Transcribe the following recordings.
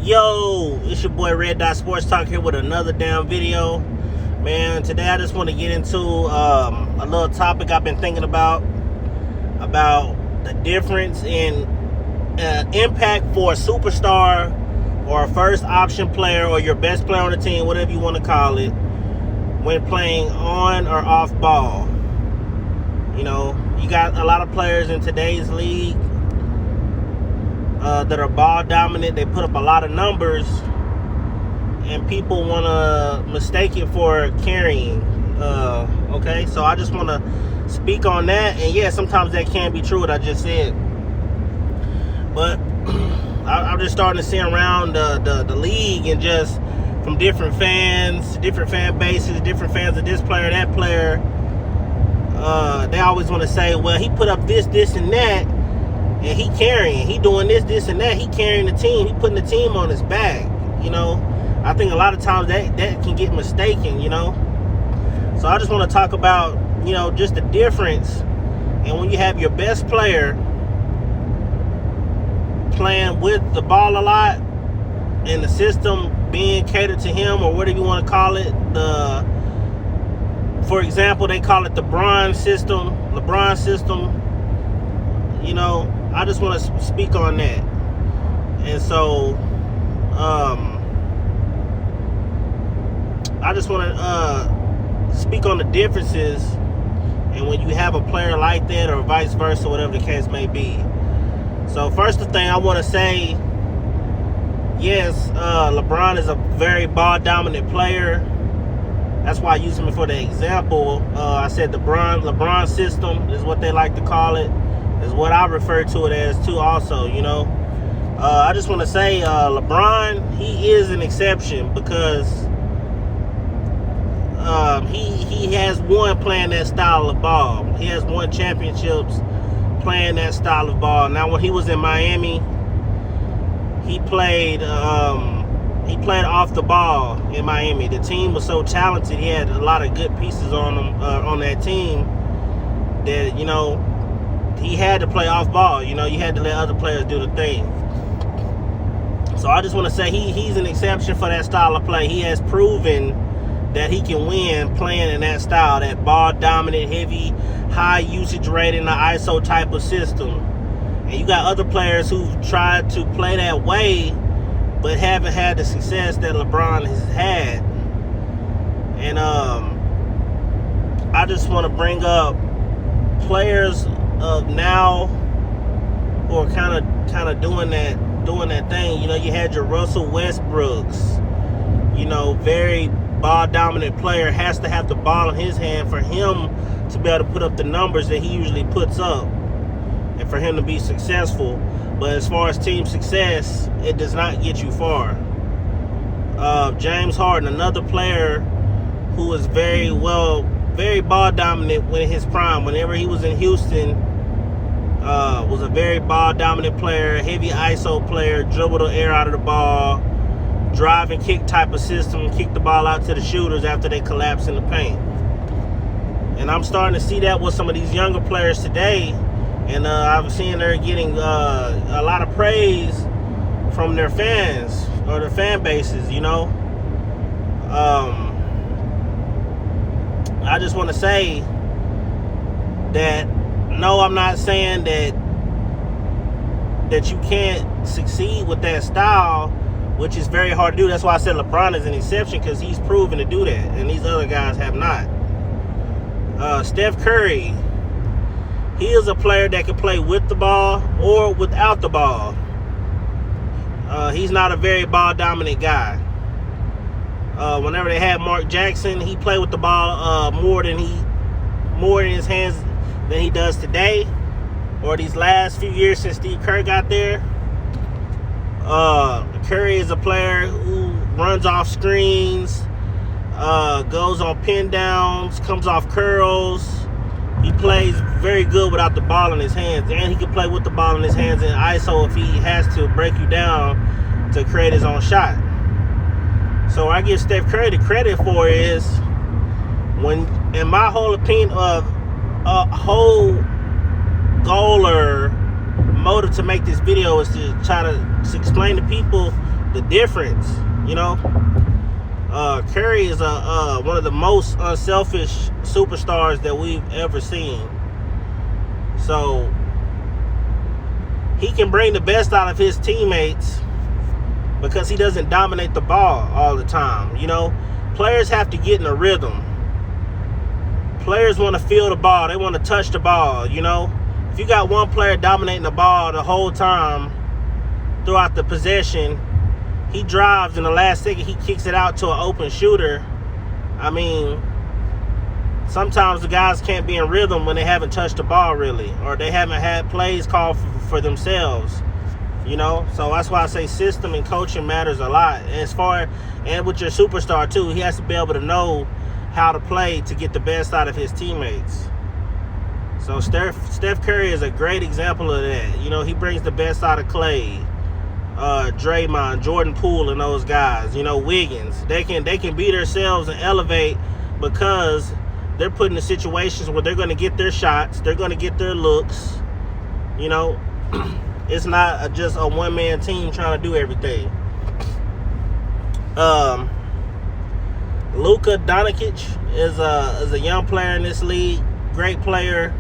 Yo, it's your boy Red Dot Sports Talk here with another damn video. Man, today I just want to get into a little topic I've been thinking about the difference in impact for a superstar or a first option player or your best player on the team, whatever you want to call it, when playing on or off ball. You know, you got a lot of players in today's league that are ball dominant. They put up a lot of numbers, and people want to mistake it for carrying. Okay, so I just want to speak on that. And yeah, sometimes that can be true, what I just said. But I'm just starting to see around the league, and just from different fans, different fan bases, different fans of this player, that player. They always want to say, well, he put up this, and that, and he carrying. He doing this, and that. He carrying the team. He putting the team on his back. You know, I think a lot of times that can get mistaken, you know. So I just want to talk about, you know, just the difference. And when you have your best player playing with the ball a lot, and the system being catered to him, or whatever you want to call it, for example, they call it the LeBron system. You know, I just want to speak on that. And so, I just want to speak on the differences, and when you have a player like that, or vice versa, whatever the case may be. So first, the thing I want to say, yes, LeBron is a very ball-dominant player. That's why I use him for the example. I said the LeBron system is what they like to call it. Is what I refer to it as too also, you know. I just want to say LeBron, he is an exception, because he has won playing that style of ball. He has won championships playing that style of ball. Now, when he was in Miami, he played off the ball in Miami. The team was so talented. He had a lot of good pieces on him, on that team, that, you know, he had to play off ball. You know, you had to let other players do the thing. So I just want to say he's an exception for that style of play. He has proven that he can win playing in that style, that ball dominant, heavy, high usage rate in the ISO type of system. And you got other players who've tried to play that way, but haven't had the success that LeBron has had. And I just want to bring up players of now who are kind of doing that thing. You know, you had your Russell Westbrooks, you know, very ball dominant player, has to have the ball in his hand for him to be able to put up the numbers that he usually puts up, and for him to be successful. But as far as team success, it does not get you far. James Harden, another player who was very ball dominant when in his prime. Whenever he was in Houston, was a very ball dominant player, heavy ISO player, dribble the air out of the ball, drive and kick type of system, kick the ball out to the shooters after they collapse in the paint. And I'm starting to see that with some of these younger players today. And I've seen they're getting a lot of praise from their fans or their fan bases, you know. I just want to say that, no, I'm not saying that you can't succeed with that style, which is very hard to do. That's why I said LeBron is an exception, because he's proven to do that, and these other guys have not. Steph Curry, he is a player that can play with the ball or without the ball. He's not a very ball-dominant guy. Whenever they had Mark Jackson, he played with the ball more in his hands than he does today, or these last few years since Steve Kerr got there. Curry is a player who runs off screens, goes on pin downs, comes off curls. He plays very good without the ball in his hands, and he can play with the ball in his hands in ISO if he has to break you down to create his own shot. So I give Steph Curry the credit for is, when, in my whole opinion, of a whole goal or motive to make this video is to try to explain to people the difference, you know. Curry is one of the most unselfish superstars that we've ever seen. So he can bring the best out of his teammates because he doesn't dominate the ball all the time. You know, players have to get in a rhythm. Players want to feel the ball. They want to touch the ball, you know. If you got one player dominating the ball the whole time throughout the possession, he drives in the last second, he kicks it out to an open shooter. I mean, sometimes the guys can't be in rhythm when they haven't touched the ball really, or they haven't had plays called for themselves, you know. So that's why I say system and coaching matters a lot. And with your superstar too, he has to be able to know how to play to get the best out of his teammates. So Steph Curry is a great example of that. You know, he brings the best out of Clay, Draymond, Jordan Poole, and those guys. You know, Wiggins. They can be themselves and elevate because they're put in situations where they're going to get their shots, they're going to get their looks. You know, it's not just a one-man team trying to do everything. Luka Doncic is a young player in this league, great player,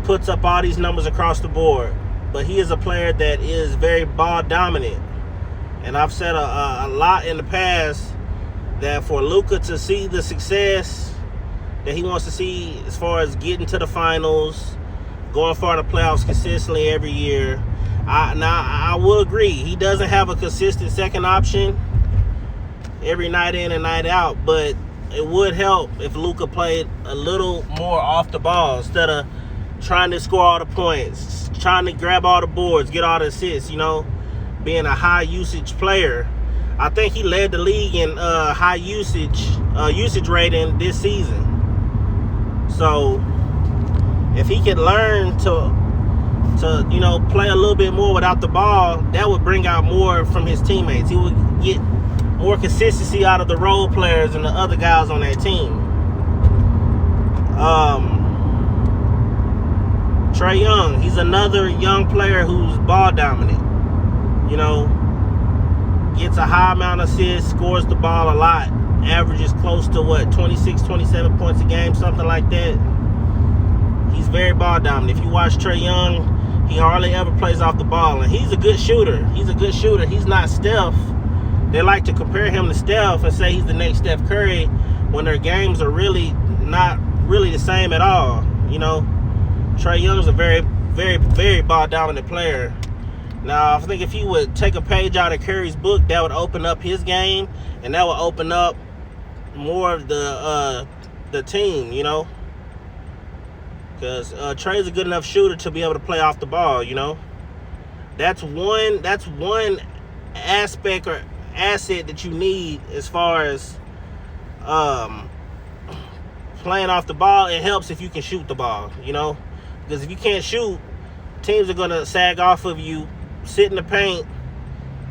puts up all these numbers across the board. But he is a player that is very ball dominant. And I've said a lot in the past that for Luka to see the success that he wants to see as far as getting to the finals, going far in the playoffs consistently every year, I will agree. He doesn't have a consistent second option every night in and night out, but it would help if Luka played a little more off the ball instead of trying to score all the points, trying to grab all the boards, get all the assists, you know, being a high usage player. I think he led the league in high usage rating this season. So if he could learn to you know, play a little bit more without the ball, that would bring out more from his teammates. He would get more consistency out of the role players and the other guys on that team. Trae Young, he's another young player who's ball dominant. You know, gets a high amount of assists, scores the ball a lot, averages close to 26, 27 points a game, something like that. He's very ball dominant. If you watch Trae Young, he hardly ever plays off the ball, and he's a good shooter. He's not Steph. They like to compare him to Steph and say he's the next Steph Curry when their games are really not really the same at all. You know, Trae Young's a very, very, very ball dominant player. Now, I think if he would take a page out of Curry's book, that would open up his game, and that would open up more of the team, you know. Because Trae's a good enough shooter to be able to play off the ball, you know. That's one aspect or asset that you need as far as playing off the ball. It helps if you can shoot the ball, you know. Because if you can't shoot, teams are going to sag off of you, sit in the paint,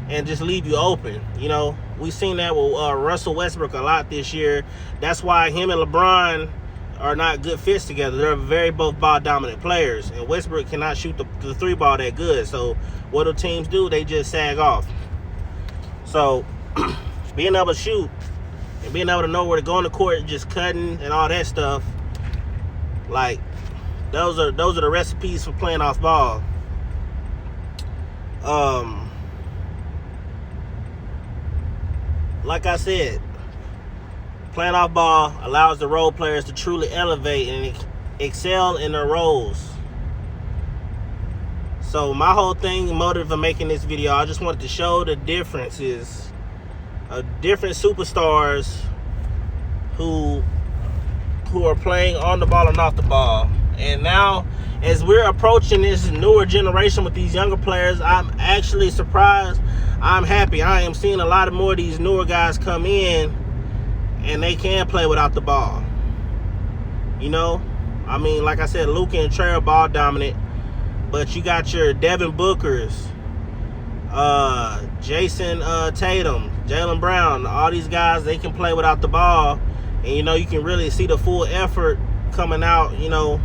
and just leave you open, you know. We've seen that with Russell Westbrook a lot this year. That's why him and LeBron are not good fits together. They're very both ball dominant players, and Westbrook cannot shoot the three ball that good. So what do teams do? They just sag off. So being able to shoot and being able to know where to go on the court, just cutting and all that stuff, like those are the recipes for playing off ball. Like I said, playing off ball allows the role players to truly elevate and excel in their roles. So my whole motive of making this video, I just wanted to show the differences of different superstars who are playing on the ball and off the ball. And now, as we're approaching this newer generation with these younger players, I'm actually surprised. I'm happy. I am seeing a lot more of these newer guys come in, and they can play without the ball. You know, I mean, like I said, Luka and Trae are ball dominant, but you got your Devin Bookers, Jason Tatum, Jaylen Brown, all these guys, they can play without the ball, and you know, you can really see the full effort coming out, you know,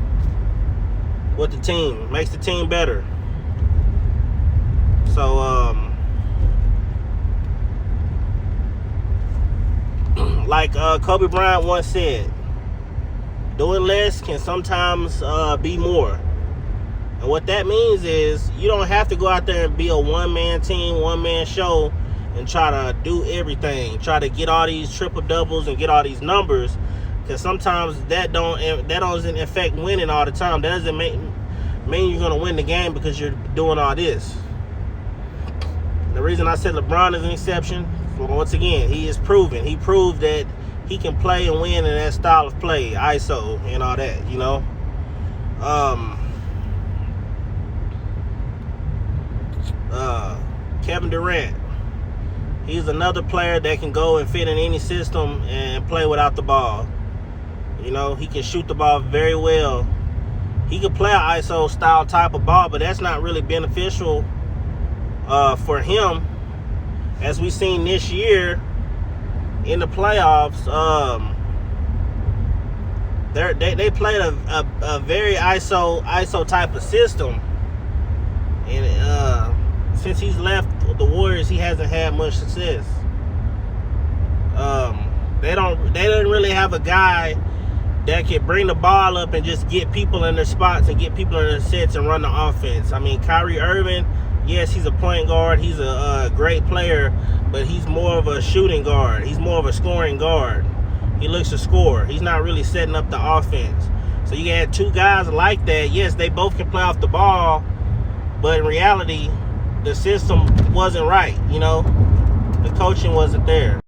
with the team. Makes the team better. So Like Kobe Bryant once said, doing less can sometimes be more. And what that means is you don't have to go out there and be a one-man team, one-man show and try to do everything. Try to get all these triple doubles and get all these numbers, because sometimes that doesn't affect winning all the time. That doesn't mean you're going to win the game because you're doing all this. The reason I said LeBron is an exception, well, once again, he is proven. He proved that he can play and win in that style of play, ISO and all that, you know. Kevin Durant, he's another player that can go and fit in any system and play without the ball. You know, he can shoot the ball very well. He can play an ISO style type of ball, but that's not really beneficial for him. As we've seen this year in the playoffs, they played a very ISO type of system, and since he's left the Warriors, he hasn't had much success. They didn't really have a guy that can bring the ball up and just get people in their spots and get people in their sets and run the offense. I mean, Kyrie Irving, yes, he's a point guard. He's a great player, but he's more of a shooting guard. He's more of a scoring guard. He looks to score. He's not really setting up the offense. So you had two guys like that. Yes, they both can play off the ball, but in reality, the system wasn't right, you know. The coaching wasn't there.